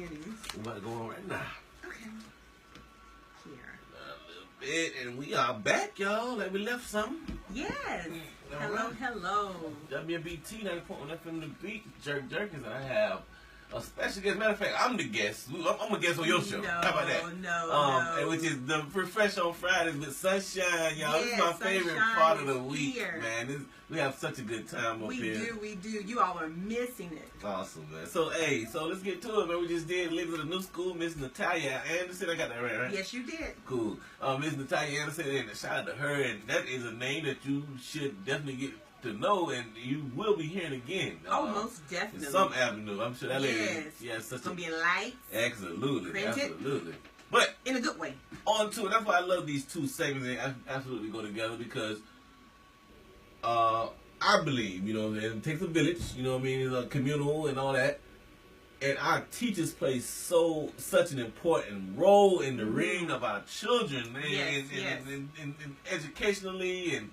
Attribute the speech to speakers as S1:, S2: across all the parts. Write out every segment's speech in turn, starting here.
S1: hear these.
S2: We're about to go on right now.
S1: Okay. Here.
S2: A little bit, and we are back, y'all. Like we left something.
S1: Yes. Hello,
S2: right.
S1: hello.
S2: WBT 90.1 FM The Beat, Jerk Jerkins, and I have a special guest. Matter of fact, I'm the guest. I'm a guest on your show.
S1: No,
S2: How about that?
S1: No.
S2: And which is the Professional on Fridays with Sunshine, y'all. This is my favorite part of the week, man. We have such a good time up here.
S1: We do. You all are missing it.
S2: Awesome, man. So let's get to it, man. We just did Living in the New School, Miss Natalia Anderson. I got that right?
S1: Yes, you did.
S2: Cool. Miss Natalia Anderson, and a shout out to her. And that is a name that you should definitely get to know, and you will be hearing again.
S1: Oh, most definitely.
S2: In some avenue. I'm sure that lady.
S1: Yes.
S2: Such
S1: it's going to be lights.
S2: Absolutely.
S1: Printed.
S2: Absolutely. But
S1: in a good way.
S2: On to it. That's why I love these two segments. They absolutely go together because I believe, it takes a village, it's a communal and all that. And our teachers play such an important role in the rearing of our children, man, and educationally. And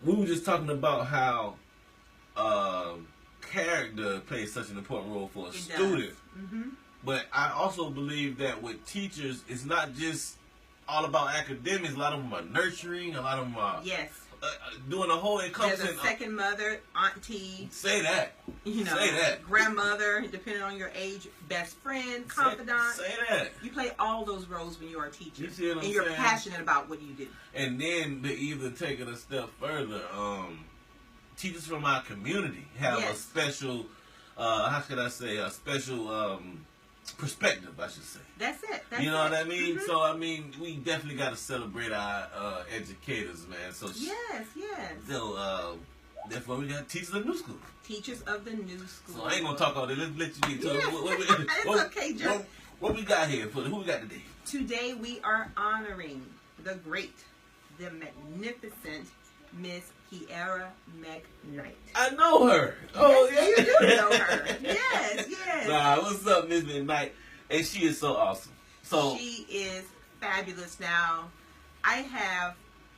S2: we were just talking about how character plays such an important role for a student. Mm-hmm. But I also believe that with teachers, it's not just all about academics. A lot of them are nurturing. A lot of them are doing a whole encompassing.
S1: There's a second mother, auntie.
S2: Say that. Say that.
S1: Grandmother, depending on your age, best friend, confidant.
S2: Say that.
S1: You play all those roles when you are a teacher.
S2: You see what I'm saying?
S1: You're passionate about what you do.
S2: And then to even take it a step further, teachers from our community have a special, how should I say, a special perspective, I should say.
S1: That's it.
S2: You know what I mean? Mm-hmm. So, we definitely got to celebrate our educators, man. So
S1: yes.
S2: So, therefore, we got teachers of the new school.
S1: Teachers of the new school.
S2: So, I ain't going to talk all that. Let's let you get to it.
S1: It's okay, Joe.
S2: What we got here? Who we got today?
S1: Today, we are honoring the great, the magnificent Miss Kierra McKnight.
S2: I know her. Oh,
S1: yes, you do know her. Yes.
S2: Nah, what's up, Miss McKnight? And she is so awesome.
S1: She is fabulous. Now, I have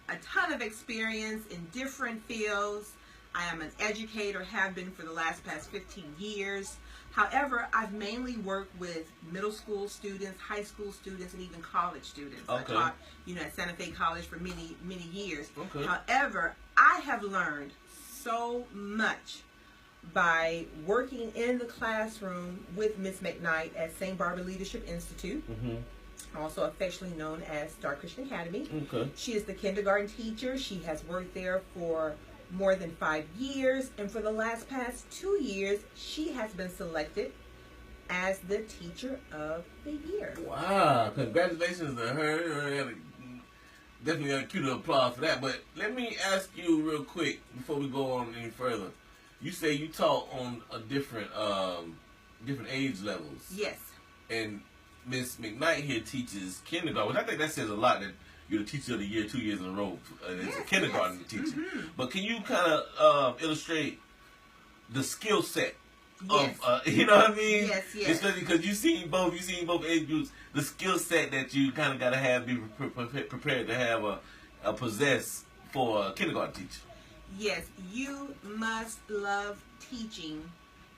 S1: a ton of experience in different fields. I am an educator, have been for the past 15 years. However, I've mainly worked with middle school students, high school students, and even college students.
S2: Okay.
S1: I taught, at Santa Fe College for many, many years.
S2: Okay.
S1: However, I have learned so much by working in the classroom with Miss McKnight at St. Barbara Leadership Institute, also affectionately known as Star Christian Academy.
S2: Okay.
S1: She is the kindergarten teacher. She has worked there for more than 5 years, and for the past 2 years, she has been selected as the Teacher of the Year.
S2: Wow! Congratulations to her. Definitely got a cue to applause for that. But let me ask you real quick before we go on any further. You say you taught on a different age levels.
S1: Yes. And
S2: Miss McKnight here teaches kindergarten, which I think that says a lot that you're the Teacher of the Year 2 years in a row as a kindergarten teacher. Mm-hmm. But can you kind of illustrate the skill set of, you know what I mean?
S1: Yes.
S2: Especially because you've seen both age groups, the skill set that you kind of got to have, be prepared to have possess for a kindergarten teacher.
S1: Yes, you must love teaching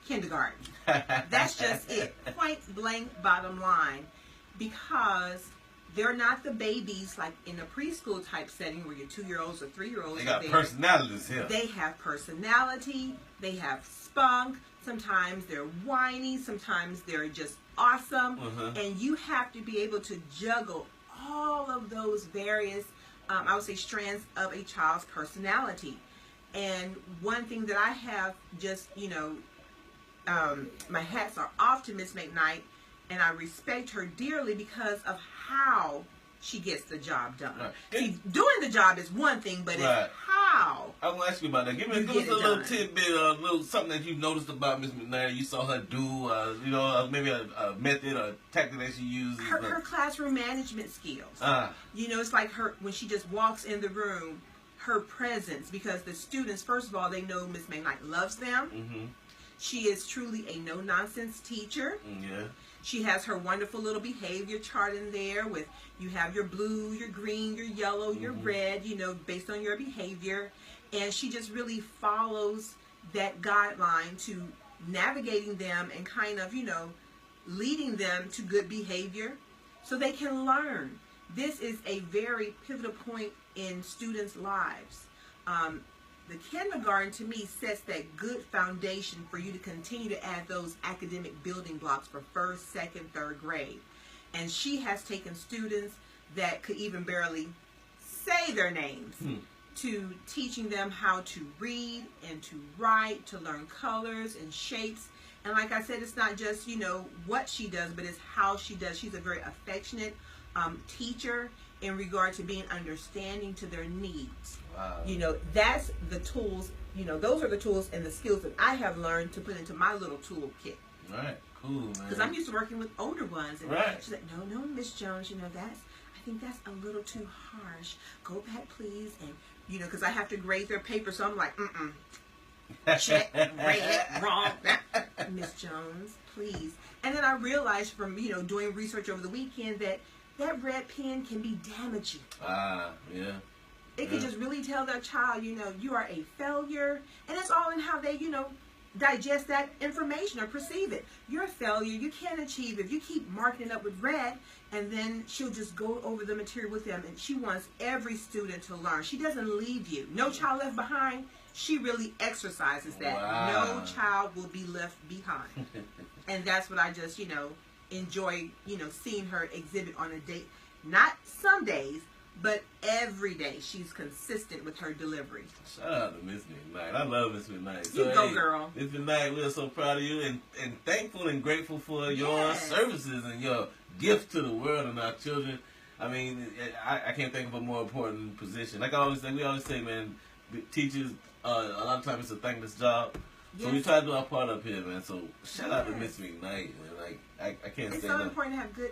S1: kindergarten. That's just it. Point blank, bottom line. Because they're not the babies like in a preschool type setting where your 2-year-olds or 3-year-olds
S2: They got personalities here.
S1: They have personality. They have spunk. Sometimes they're whiny. Sometimes they're just awesome. And you have to be able to juggle all of those various, I would say, strands of a child's personality. And one thing that I have just, my hats are off to Miss McKnight, and I respect her dearly because of how she gets the job done. Right. See, doing the job is one thing, but it's how.
S2: I'm going to ask you about that. Give us a little tidbit, a little something that you noticed about Miss McKnight. You saw her do, maybe a method or tactic that she uses.
S1: Her classroom management skills. It's like her, when she just walks in the room, her presence, because the students, first of all, they know Miss McKnight loves them. Mm-hmm. She is truly a no-nonsense teacher.
S2: Yeah.
S1: She has her wonderful little behavior chart in there with, you have your blue, your green, your yellow, your red, based on your behavior. And she just really follows that guideline to navigating them and kind of, leading them to good behavior so they can learn. This is a very pivotal point in students' lives. The kindergarten, to me, sets that good foundation for you to continue to add those academic building blocks for first, second, third grade. And she has taken students that could even barely say their names to teaching them how to read and to write, to learn colors and shapes. And like I said, it's not just, what she does, but it's how she does. She's a very affectionate teacher in regard to being understanding to their needs. Wow. That's the tools, those are the tools and the skills that I have learned to put into my little toolkit.
S2: Right. Cool, man.
S1: Because I'm used to working with older ones. And
S2: right.
S1: She's like, no, Miss Jones, I think that's a little too harsh. Go back, please. And, because I have to grade their paper, so I'm like, check, red, wrong. Miss Jones, please. And then I realized from, doing research over the weekend that red pen can be damaging.
S2: Yeah.
S1: It can just really tell their child, you are a failure. And it's all in how they, digest that information or perceive it. You're a failure. You can't achieve if you keep marking it up with red. And then she'll just go over the material with them. And she wants every student to learn. She doesn't leave you. No child left behind. She really exercises that.
S2: Wow.
S1: No child will be left behind. And that's what I just, enjoy, seeing her exhibit on a day. Not some days, but every day. She's consistent with her delivery.
S2: Shout out to Miss McKnight. I love Miss McKnight.
S1: So, you go, girl.
S2: Miss McKnight, we're so proud of you and thankful and grateful for your services and your gift to the world and our children. I mean, I can't think of a more important position. Like we always say, man, teachers, a lot of times it's a thankless job. So we try to do our part up here, man. So shout out to Miss McKnight, man. Like I can't say
S1: It's so important to have good,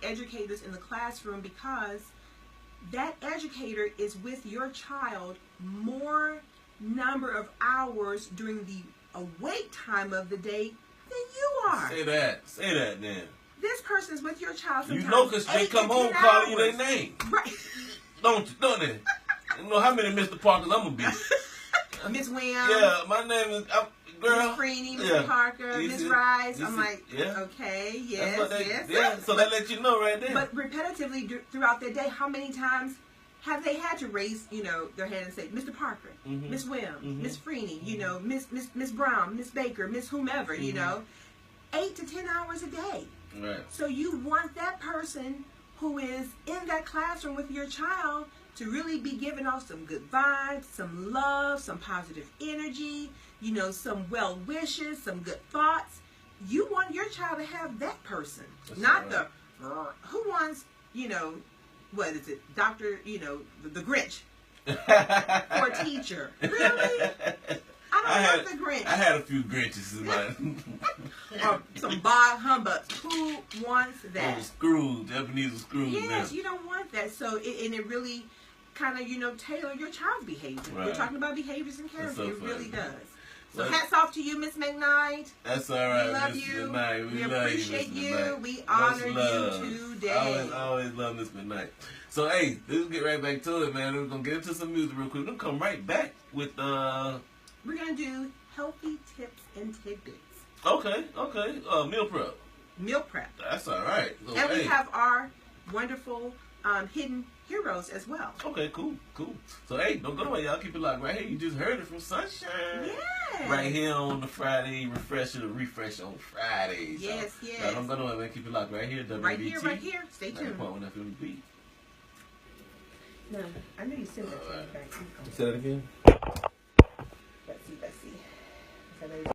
S1: educators in the classroom, because that educator is with your child more number of hours during the awake time of the day than you are.
S2: Say that then.
S1: This person's with your child sometimes.
S2: Because they come home calling you their name.
S1: Right.
S2: Don't they? You know how many Mr. Parkers I'm going to be.
S1: Miss Williams.
S2: Yeah, my name is, girl.
S1: Miss Freeney, Mr. Parker, Miss Rice. I'm like,
S2: yeah.
S1: Okay, yes.
S2: Yeah, so that lets you know right there.
S1: But repetitively throughout their day, how many times have they had to raise, their hand and say, Mr. Parker, Miss Williams, Miss Freeney, Miss Brown, Miss Baker, Miss whomever, 8 to 10 hours a day.
S2: Right.
S1: So you want that person who is in that classroom with your child to really be giving off some good vibes, some love, some positive energy, some well wishes, some good thoughts. You want your child to have that person. That's not right. Who wants, what is it, Dr., the Grinch for a teacher. Really? I don't want the Grinch.
S2: I had a few Grinches in my...
S1: Or some Bob Humbugs. Who wants that?
S2: Oh, Scrooge. Japanese Scrooge.
S1: Yes, you don't want that. So, it really kind of, tailor your child's behavior.
S2: Right.
S1: We're talking about behaviors and character. It really does. So
S2: well,
S1: hats off to you, Miss McKnight.
S2: That's all right.
S1: We love
S2: Miss
S1: you.
S2: McKnight.
S1: We
S2: love
S1: appreciate
S2: you.
S1: We honor you today.
S2: I always love Miss McKnight. So, hey, let's get right back to it, man. We're going to get into some music real quick. We're going to come right back with...
S1: We're going to do healthy tips and tidbits.
S2: Okay. Meal prep.
S1: Meal prep.
S2: That's all right. So,
S1: and we have our wonderful hidden heroes as well.
S2: Okay, cool. So, hey, don't go away, y'all. Keep it locked right here. You just heard it from Sunshine.
S1: Yeah.
S2: Right here on the Friday refresh on Fridays.
S1: Yes.
S2: Right, don't go away, man. Keep it locked right here. WBT.
S1: Right here. Stay tuned.
S2: 9.1 FM beat.
S1: No, I know you said that.
S2: Say that again.
S1: Let's see.